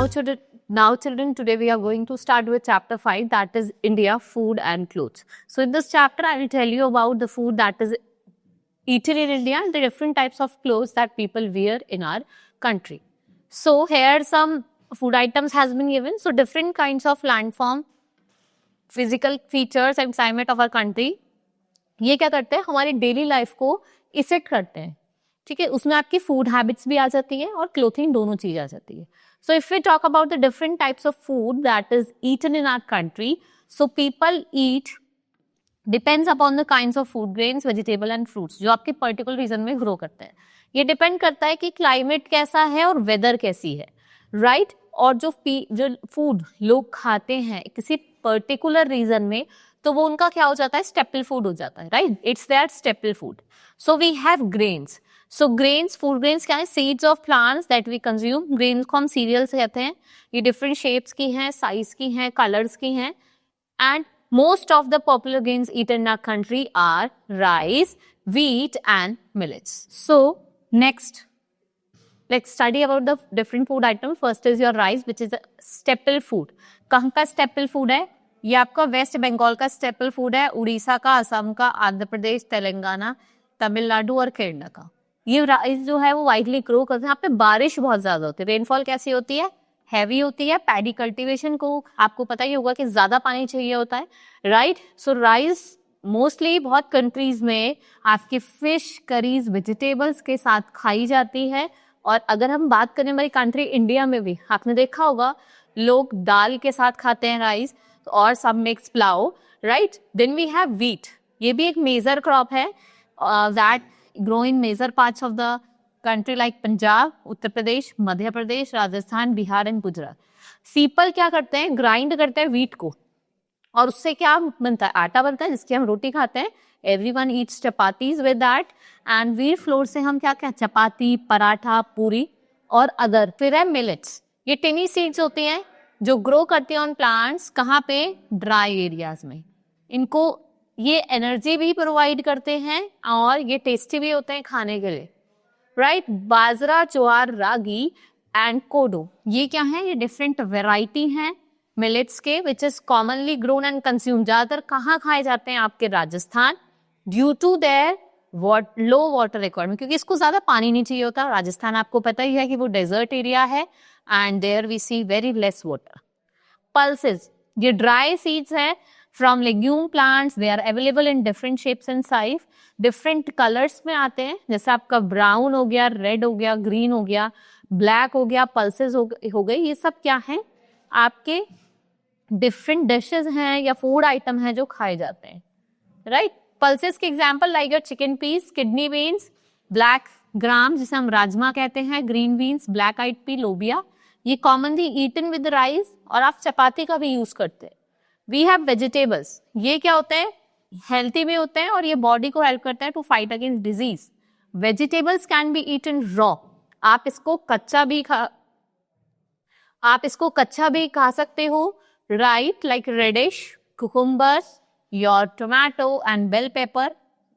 Now children, today we are going to start with chapter 5, that is India, food and clothes. So in this chapter, I will tell you about the food that is eaten in India and the different types of clothes that people wear in our country. So here some food items has been given. So different kinds of landform, physical features and climate of our country. ये क्या करते हैं, हमारी daily life को effect करते हैं. ठीक है, उसमें आपकी फूड हैबिट्स भी आ जाती है और क्लोथिंग दोनों चीज आ जाती है. So if we talk about the different types of food that is eaten in our country, so people eat depends upon the kinds of food, grains, vegetable and fruits, जो आपके पर्टिकुलर रीजन में grow करते हैं. ये depend करता है कि climate कैसा है और वेदर कैसी है, राइट. और जो फूड लोग खाते हैं किसी पर्टिकुलर रीजन में, तो वो उनका क्या हो जाता है, स्टेपल फूड हो जाता है, right. It's their staple food. So we have grains. So grains, food grains क्या है, seeds of plants that we consume. Grains को हम सीरियल्स कहते हैं. ये डिफरेंट शेप्स की हैं, साइज की हैं, कलर्स की हैं. And most of the popular grains eaten in our country are rice, wheat and millets. So next, let's study about the different food items. First is your rice, which is a staple food. कहाँ का staple food है? ये आपका waste Bengal का staple food है, उड़ीसा का, असम का, आंध्र प्रदेश, तेलंगाना, तमिलनाडु और केरला का. ये राइस जो है वो वाइडली ग्रो करते हैं. यहाँ पे बारिश बहुत ज्यादा होती है. रेनफॉल कैसी होती है, हैवी होती है. पैडी कल्टीवेशन को आपको पता ही होगा कि ज्यादा पानी चाहिए होता है, राइट. सो राइस मोस्टली बहुत कंट्रीज में आपके फिश करीज, वेजिटेबल्स के साथ खाई जाती है. और अगर हम बात करें हमारी कंट्री इंडिया में भी, आपने देखा होगा लोग दाल के साथ खाते हैं राइस, और सब mix pulao, right. Then we have wheat. ये भी एक मेजर क्रॉप है that grow in major parts of the country like Punjab, Uttar Pradesh, Madhya Pradesh, Rajasthan, Bihar and Gujarat. People क्या करते हैं, ग्राइंड करते हैं व्हीट को, और उससे क्या बनता है, आटा बनता है जिसकी हम रोटी खाते हैं. Everyone Yeats chapatis with that. And wheat flour से हम क्या क्या, चपाती, पराठा, पूरी और अदर. फिर है मिलेट्स. ये टिनी सीड्स होती हैं जो ग्रो करती हैं ऑन प्लांट्स. कहाँ पे, ड्राई एरियाज में. इनको ये एनर्जी भी प्रोवाइड करते हैं और ये टेस्टी भी होते हैं खाने के लिए, right. Bajra, jowar, ragi and कोडो, ये क्या है, ये डिफरेंट वेराइटी हैं मिलेट्स के, which is commonly grown and consume. ज्यादातर कहाँ खाए जाते हैं, आपके Rajasthan, due to their low water requirement, क्योंकि इसको ज्यादा पानी नहीं चाहिए होता. राजस्थान आपको पता ही है कि वो डेजर्ट एरिया है and there we see very less water. Pulses, ये ड्राई सीड्स हैं from legume plants. They are available in different shapes and size. Different colours में आते हैं, जैसे आपका ब्राउन हो गया, रेड हो गया, ग्रीन हो गया, ब्लैक हो गया, पल्सेस हो गई. ये सब क्या है, आपके डिफरेंट डिशेस हैं या फूड आइटम हैं जो खाए जाते हैं, राइट. पल्सेस के example like your chicken piece, kidney beans, black gram जिसे हम राजमा कहते हैं, green beans, black eyed pea, lobia. ये कॉमनली ईटन विद राइस, और आप चपाती का भी यूज करते हैं. We have vegetables. ये क्या होते हैं, हेल्थी भी होते हैं और ये बॉडी को हेल्प करते हैं to fight against disease. Vegetables can be eaten raw. आप इसको कच्चा भी खा सकते हो, right. Like radish, cucumbers, your tomato and bell pepper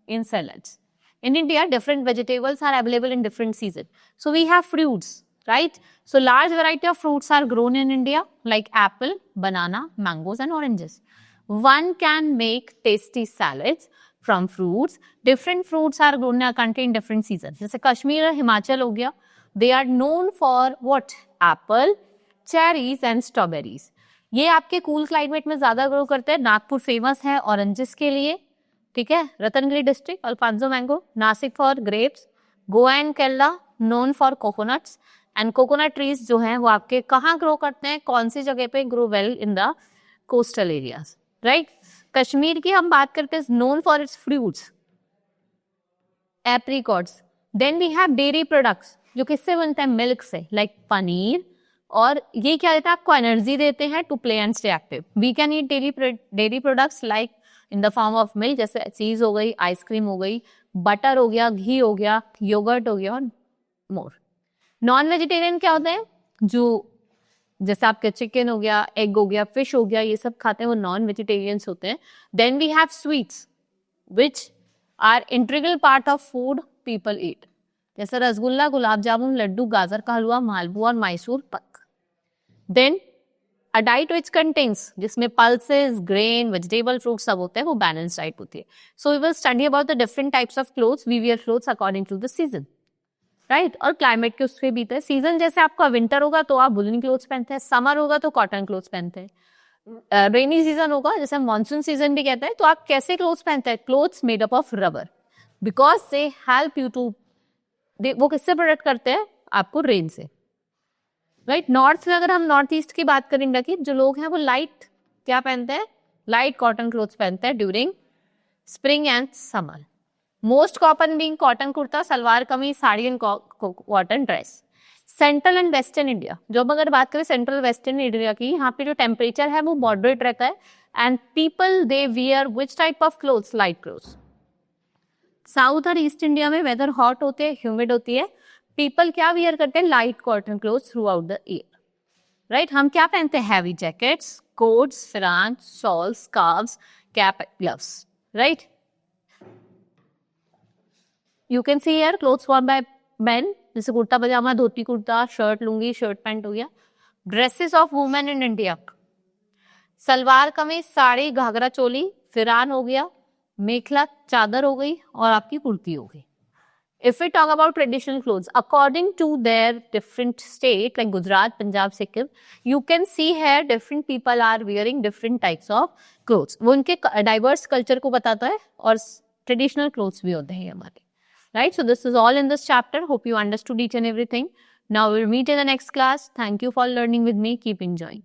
in salads. In India, different vegetables are available in different seasons. So we have fruits, right? So large variety of fruits are grown in India, like apple, banana, mangoes, and oranges. One can make tasty salads from fruits. Different fruits are grown in our country in different seasons. जैसे कश्मीर और हिमाचल हो गया, they are known for what? Apple, cherries, and strawberries. ये आपके cool climate में ज्यादा grow करते हैं. नागपुर फेमस है ऑरेंजेस के लिए, ठीक है. Ratnagiri district, Alphonso mango. Nashik for grapes. Goa and Kerala known for coconuts. And coconut trees जो हैं वो आपके कहाँ ग्रो करते हैं, कौन सी जगह पे, grow well in the coastal areas, right. Kashmir की हम बात करते हैं, known for its fruits, apricots. Then we have dairy products, जो किससे बनते हैं, मिल्क से, लाइक पनीर. और ये क्या देता है, आपको एनर्जी देते हैं to play and stay active. We can eat dairy products like in the form of milk, जैसे चीज हो गई, आइसक्रीम हो गई, बटर हो गया, घी हो गया, योगर्ट हो गया और मोर. नॉन वेजिटेरियन क्या होते हैं, जो जैसे आपके चिकन हो गया, एग हो गया, फिश हो गया, ये सब खाते हैं, वो नॉन वेजिटेरियंस होते हैं. Then we have sweets which are integral part of food people eat, जैसे रसगुल्ला, गुलाब जामुन, लड्डू, गाजर का हलवा, मालपुआ और Mysore pak. Then a diet which contains, जिसमें पल्सेस, ग्रेन, वेजिटेबल, फ्रूट सब होते हैं, वो बैलेंस डाइट होती है. So we will study about the different types of clothes. We wear clothes according to the season, right. और क्लाइमेट के उससे बीते सीजन, जैसे आपका विंटर होगा तो आप वुलन क्लोथ्स पहनते हैं, समर होगा तो कॉटन क्लोथ्स पहनते हैं, रेनी सीजन होगा जैसे मानसून सीजन भी कहते हैं, तो आप कैसे क्लोथ्स पहनते हैं? Clothes made up of rubber, because they help you to, वो किससे प्रोटेक्ट करते हैं आपको? रेन से, राइट. नॉर्थ में अगर हम नॉर्थ ईस्ट की बात करेंगे कि जो लोग हैं वो लाइट क्या पहनते हैं? लाइट कॉटन क्लोथ्स पहनते हैं during spring and summer. Most common being cotton kurta, salwar kameez, sari and cotton dress. Central and western India, जो हम अगर बात करें सेंट्रल वेस्टर्न इंडिया की, यहाँ पे जो टेम्परेचर है वो मॉडरेट रहता है. And people they wear which type of clothes? Light clothes. South और ईस्ट इंडिया में वेदर हॉट होते हैं, ह्यूमिड होती है. पीपल क्या वियर करते हैं? Light cotton clothes throughout the year, right. हम क्या पहनते हैं? Heavy jackets, coats, pheran, shawls, scarves, cap, gloves, right. You can see here clothes worn by men, जैसे kurta pyjama, dhoti kurta, shirt lungi, shirt pant हो गया. Dresses of women in India, salwar kameez, sari, ghagra choli, फिरान हो गया, मेखला चादर हो गई, और आपकी कुर्ती हो गई. If we talk about traditional clothes, according to their different state, like Gujarat, Punjab, Sikkim, you can see here different people are wearing different types of clothes. वो उनके diverse culture को बताता है, और traditional clothes भी होते हैं हमारे, right? So this is all in this chapter. Hope you understood each and everything. Now we'll meet in the next class. Thank you for learning with me. Keep enjoying.